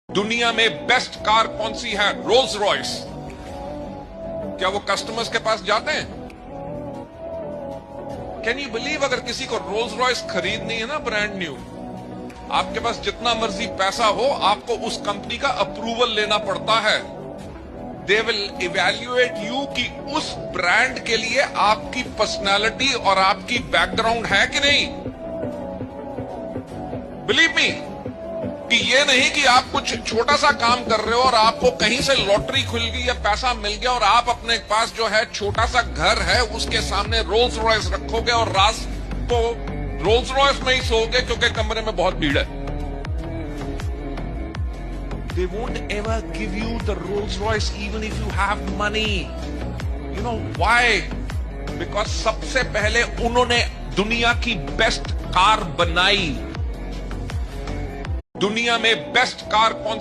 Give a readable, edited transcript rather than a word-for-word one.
दुनिया में best car कौन सी है? Rolls Royce. क्या वो कस्टमर्स के पास जाते हैं? कैन यू बिलीव, अगर किसी को रोल्स रॉयस खरीदनी है ना ब्रांड न्यू, आपके पास जितना मर्जी पैसा हो, आपको उस कंपनी का अप्रूवल लेना पड़ता है। दे विल इवैल्यूएट यू कि उस ब्रांड के लिए आपकी पर्सनालिटी और आपकी बैकग्राउंड है कि नहीं। बिलीव मी कि ये नहीं कि आप कुछ छोटा सा काम कर रहे हो और आपको कहीं से लॉटरी खुल गई या पैसा मिल गया और आप अपने पास जो है छोटा सा घर है उसके सामने रोल्स रॉयस रखोगे और रात को रोल्स रॉयस में ही सोओगे क्योंकि कमरे में बहुत भीड़ है। They won't ever give you the Rolls Royce even if you have money. You know why? Because सबसे पहले उन्होंने दुनिया की बेस्ट कार बनाई। दुनिया में बेस्ट कार कौन